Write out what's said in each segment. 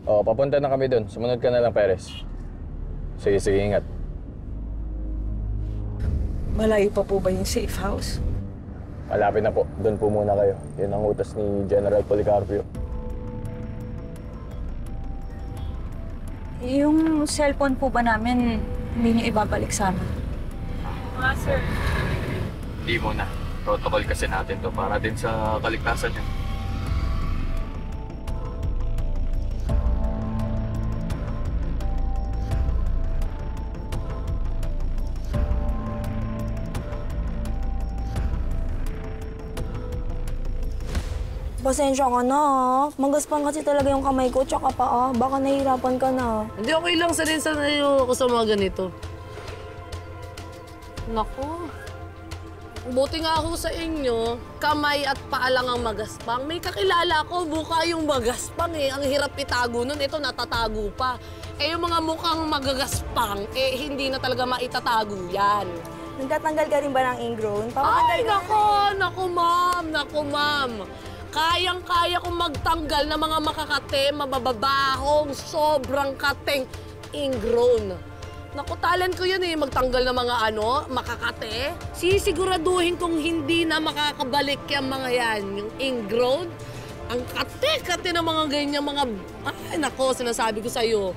Oo, papunta na kami doon. Sumunod ka na lang, Perez. Sige, sige, ingat. Malayo pa po ba yung safe house? Malapit na po. Doon po muna kayo. Yun ang utos ni General Policarpio. Yung cellphone po ba namin, hindi niyo ibabalik sa amin? Sir. Hindi muna. Protocol kasi natin to para din sa kaligtasan niya. Pasensya ka na Magaspang kasi talaga yung kamay ko tsaka paa. Baka nahihirapan ka na. Hindi, okay lang. Sanay ako sa mga ganito. Naku. Buti nga ako sa inyo, kamay at paa lang ang magaspang. May kakilala ko, buka yung magaspang eh. Ang hirap itago nun. Ito, natatago pa. Eh, yung mga mukhang magagaspang, eh, hindi na talaga maitatago yan. Nagtatanggal ka rin ba ng ingrown? Ay, naku, ma'am. Kayang-kaya kong magtanggal ng mga makakate, mababahong, sobrang kateng ingrown. Naku, talent ko yun eh, magtanggal ng mga makakate. Sisiguraduhin kong hindi na makakabalik yung mga yan, yung ingrown. Ang kate-kate ng mga ganyan, mga... Ay, naku, sinasabi ko sa'yo.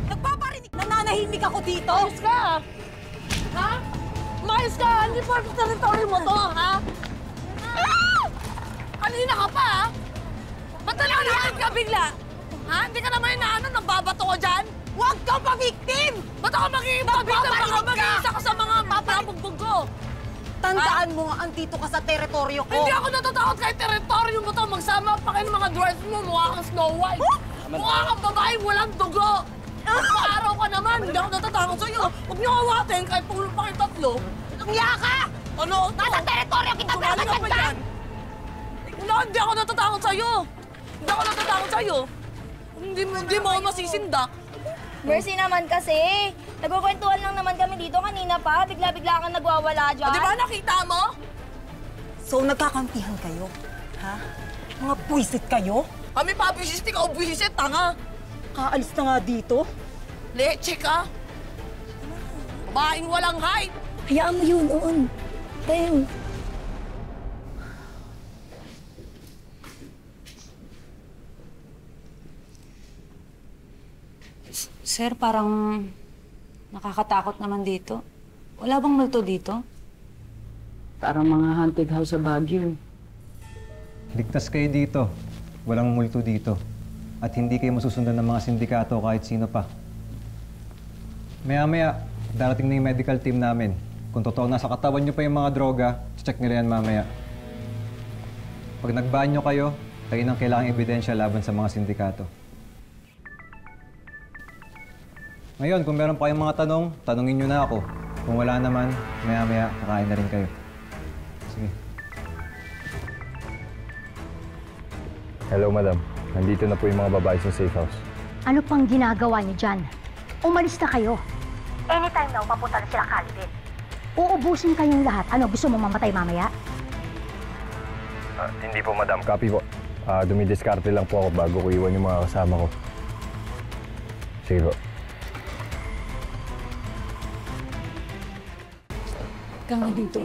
Nagpaparinig! Nananahimik ako dito! Mayos ka! Ha? Mayos ka! Hindi pa sa territory mo to, ha? Ah! Kanina ka pa, ha? Ba't nananahimik ka bigla? Ha? Hindi ka naman nababato ko dyan? Huwag kang pa-victim! Ba't ako magiging pa-victim? Baka mag-iisa ka sa mga papabugbog ko. Tandaan mo, andito ka sa teritoryo ko. Hindi ako natatakot kahit teritoryo mo to. Magsama pa kayo ng mga dwarfs mo. Mukha kang Snow White. Mukha kang babae, walang dugo. Paaraw ka naman. Hindi ako natatakot sa'yo. Huwag niyo kawatin kahit pulong pa kayo tatlo. Nangiya ka! Ano? Nasa teritoryo kita, pero matandaan! Hindi ako natatakot sa'yo. Hindi ako natatakot sa'yo. Hindi mo ako masisindak. Mercy naman kasi. Nagkukwentuhan lang naman kami dito kanina pa. Bigla-bigla kang nagwawala dyan. Di ba nakita mo? So, nagkakampihan kayo? Ha? Mga puwisit kayo? Kami papisist, ikaw buwisit, tanga. Kaalis na nga dito? Leche ka. Babaeng walang height. Hayaan mo yun, noon. Tayo. Sir, parang nakakatakot naman dito. Wala bang multo dito? Parang mga haunted house sa Baguio. Ligtas kayo dito. Walang multo dito. At hindi kayo masusundan ng mga sindikato kahit sino pa. Maya-maya, darating na yung medical team namin. Kung totoo nasa katawan nyo pa yung mga droga, check nila yan mamaya. Pag nagbanyo kayo, kayo nang kailangang ebidensya laban sa mga sindikato. Ngayon, kung meron pa kayong mga tanong, tanungin nyo na ako. Kung wala naman, maya-maya, kakain na rin kayo. Sige. Hello, madam. Nandito na po yung mga babae sa safe house. Ano pang ginagawa niyo dyan? Umalis na kayo. Anytime now, papunta na sila Calvin. Uubusin kayong lahat. Ano, gusto mo mamatay mamaya? Hindi po, madam. Copy po. Dumidiskarte lang po ako bago ko iwan yung mga kasama ko. Sige po. Ka nga dito.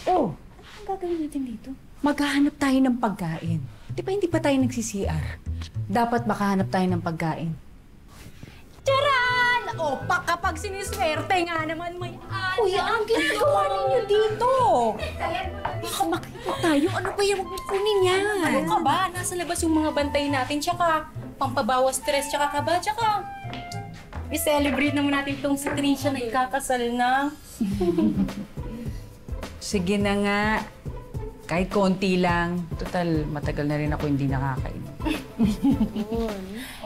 Oh, anong gagawin natin dito? Maghahanap tayo ng pagkain. Di ba hindi pa tayo nagsi-CR? Dapat makahanap tayo ng pagkain. Charan! O, kapag siniswerte nga naman may Kuya, ang ginagawa ninyo dito? Baka makita tayo. Ano ba yung kunin yan? Ano ka ba? Nasa labas yung mga bantay natin, tsaka pampabawas stress, tsaka kaba, tsaka i-celebrate naman natin itong si Trisha na ikakasal na. Sige na nga. Kahit konti lang. Total, matagal na rin ako hindi nakakain.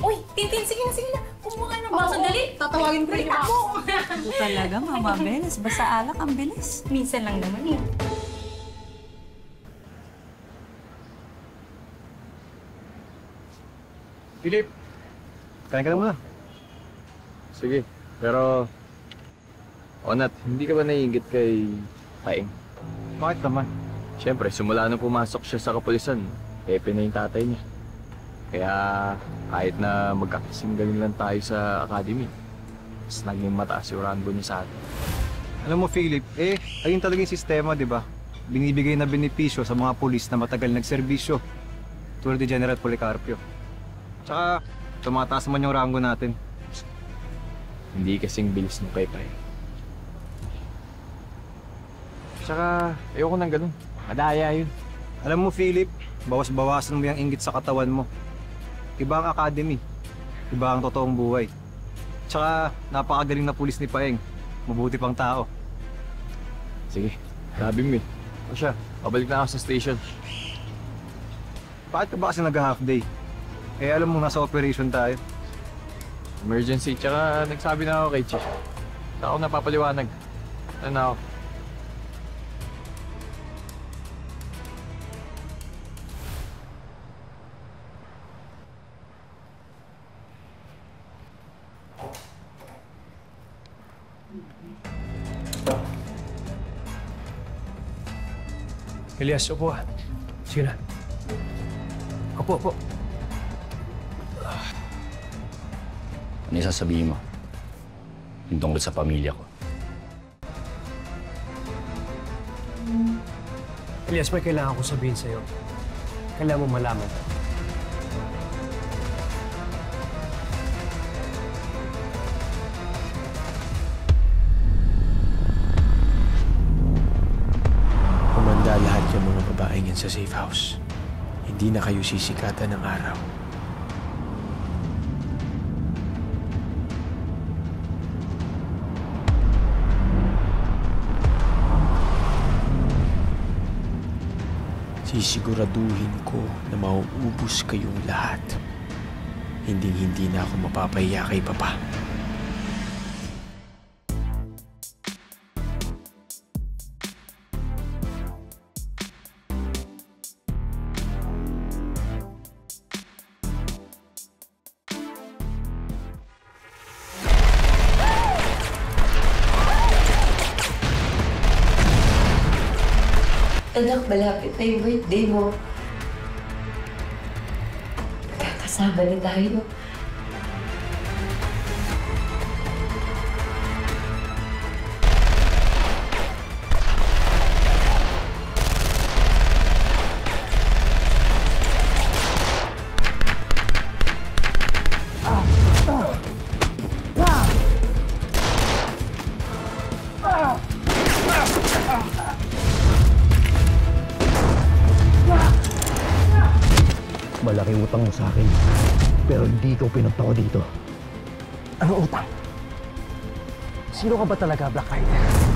Uy, Tintin, sige na. Kumuha ka ng baso. Dali, tatawagin ko rin ako. Ito talaga, Mama Benes. Basta alak ang bilis. Minsan lang naman eh. Philip! Kain ka na muna. Sige, pero... Onat, hindi ka ba naiingit kay Paing? Bakit naman? Siyempre, simula nung pumasok siya sa kapulisan, Pepe na yung tatay niya. Kaya kahit na magkakasinggaling lang tayo sa academy, mas naging mataas yung rango niya sa atin. Alam mo, Philip, ayun talaga yung sistema, di ba? Binibigay na benepisyo sa mga pulis na matagal nagserbisyo. Tulad ni General Policarpio. Tsaka, tumataas man yung rango natin. Hindi kasing bilis ng Paypay. Tsaka, ayoko nang ganun. Madaya yun. Alam mo, Philip, bawas-bawasan mo yung inggit sa katawan mo. Iba ang academy. Iba ang totoong buhay. Tsaka, napakagaling na pulis ni Paeng. Mabuti pang tao. Sige, sabi mo eh. O siya, pabalik na ako sa station. Bakit ka ba kasi nag-half day? Alam mo, nasa operation tayo. Emergency, tsaka nagsabi na ako kay Chief. Saka ako napapaliwanag. Ano na ako? Elias, upo ka. Sige na. Upo. Ano yung sasabihin mo? Yung tungkol sa pamilya ko. Elias, may kailangan ko sabihin sa'yo. Kailangan mo malaman. Humanda lahat yung mga babaeng yan sa safe house. Hindi na kayo sisikatan ng araw. Sisiguraduhin ko na mauubos kayong lahat. Hinding-hindi na ako mapapahiya kay Papa. Anak, malapit na yung birthday mo. Kasama na tayo. Malaking utang mo sa akin, pero hindi ikaw pinunta ko dito. Anong utang? Sino ka ba talaga, Black Rider?